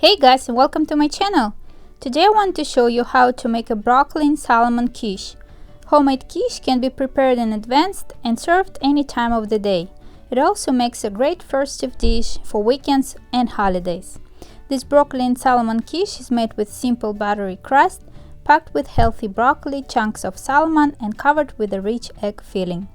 Hey guys, and welcome to my channel. Today I want to show you how to make a broccoli and salmon quiche. Homemade quiche can be prepared in advance and served any time of the day. It also makes a great festive dish for weekends and holidays. This broccoli and salmon quiche is made with simple buttery crust, packed with healthy broccoli, chunks of salmon, and covered with a rich egg filling.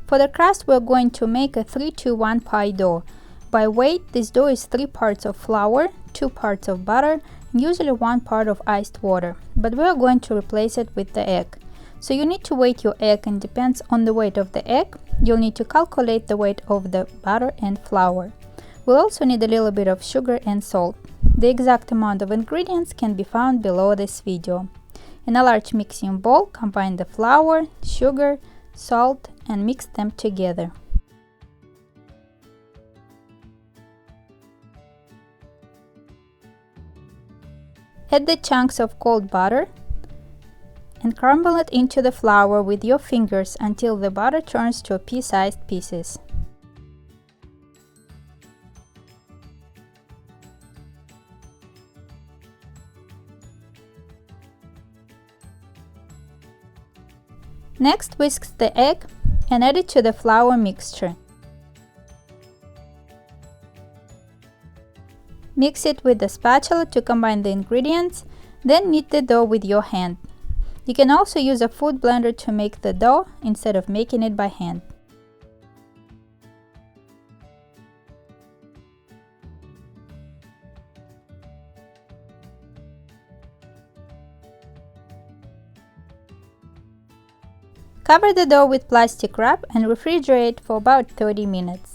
For the crust, we're going to make a 3-to-1 pie dough. By weight, this dough is 3 parts of flour, 2 parts of butter, and usually 1 part of iced water, but we are going to replace it with the egg. So you need to weigh your egg, and depends on the weight of the egg, you'll need to calculate the weight of the butter and flour. We'll also need a little bit of sugar and salt. The exact amount of ingredients can be found below this video. In a large mixing bowl, combine the flour, sugar, salt, and mix them together. Add the chunks of cold butter and crumble it into the flour with your fingers until the butter turns to pea-sized pieces. Next, whisk the egg and add it to the flour mixture. Mix it with the spatula to combine the ingredients, then knead the dough with your hand. You can also use a food blender to make the dough instead of making it by hand. Cover the dough with plastic wrap and refrigerate for about 30 minutes.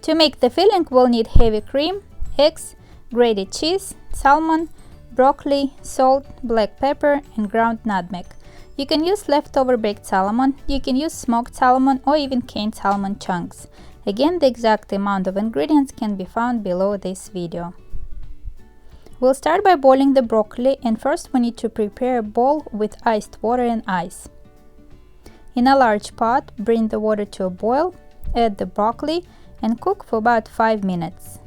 To make the filling, we'll need heavy cream, eggs, grated cheese, salmon, broccoli, salt, black pepper, and ground nutmeg. You can use leftover baked salmon, you can use smoked salmon, or even canned salmon chunks. Again, the exact amount of ingredients can be found below this video. We'll start by boiling the broccoli, and first we need to prepare a bowl with iced water and ice. In a large pot, bring the water to a boil, add the broccoli, and cook for about 5 minutes.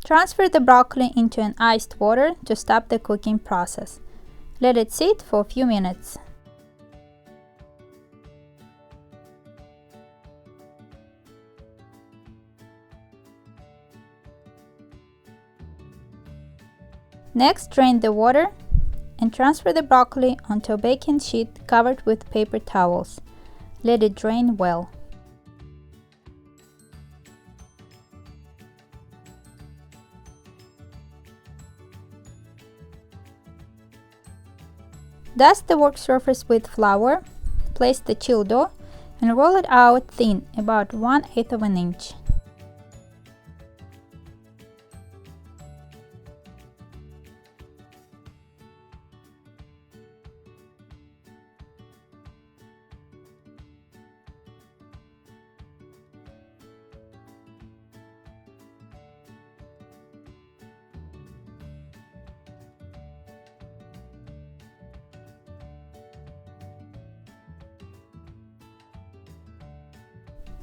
Transfer the broccoli into an iced water to stop the cooking process. Let it sit for a few minutes. Next, drain the water and transfer the broccoli onto a baking sheet covered with paper towels. Let it drain well. Dust the work surface with flour, place the chilled dough, and roll it out thin, about 1/8 of an inch.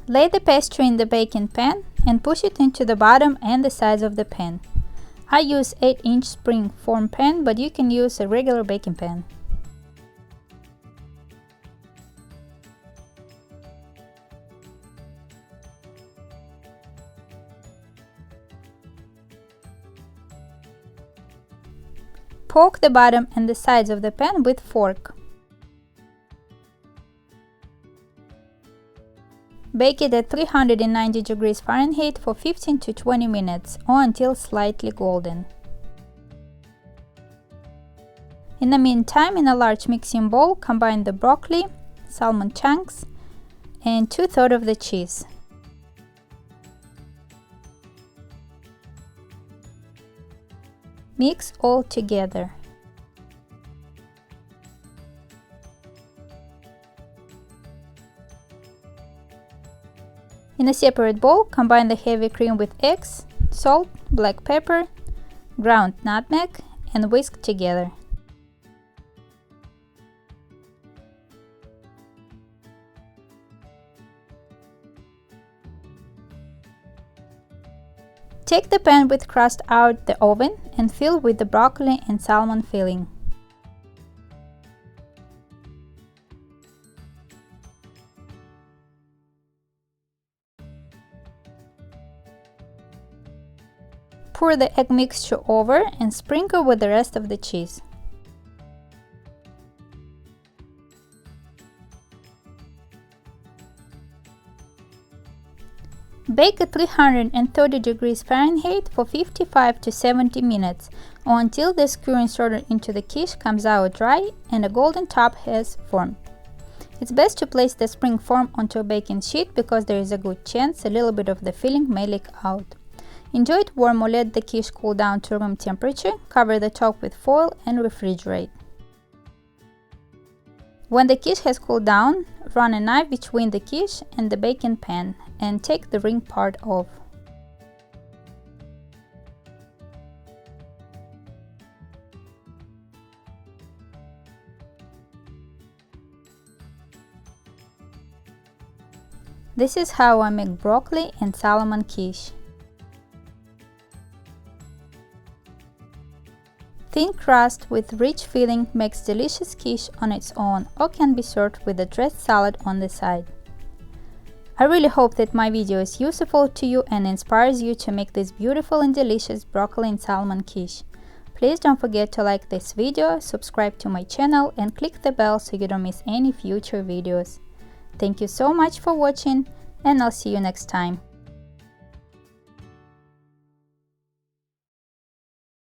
Lay the pastry in the baking pan and push it into the bottom and the sides of the pan. I use 8-inch spring form pan, but you can use a regular baking pan. Poke the bottom and the sides of the pan with fork. Bake it at 390 degrees Fahrenheit for 15 to 20 minutes or until slightly golden. In the meantime, in a large mixing bowl, combine the broccoli, salmon chunks, and 2/3 of the cheese. Mix all together. In a separate bowl, combine the heavy cream with eggs, salt, black pepper, ground nutmeg, and whisk together. Take the pan with crust out the oven and fill with the broccoli and salmon filling. Pour the egg mixture over and sprinkle with the rest of the cheese. Bake at 330 degrees Fahrenheit for 55 to 70 minutes or until the skewer inserted into the quiche comes out dry and a golden top has formed. It's best to place the spring form onto a baking sheet because there is a good chance a little bit of the filling may leak out. Enjoy it warm or let the quiche cool down to room temperature, cover the top with foil and refrigerate. When the quiche has cooled down, run a knife between the quiche and the baking pan and take the ring part off. This is how I make broccoli and salmon quiche. Thin crust with rich filling makes delicious quiche on its own or can be served with a dressed salad on the side. I really hope that my video is useful to you and inspires you to make this beautiful and delicious broccoli and salmon quiche. Please don't forget to like this video, subscribe to my channel and click the bell so you don't miss any future videos. Thank you so much for watching and I'll see you next time.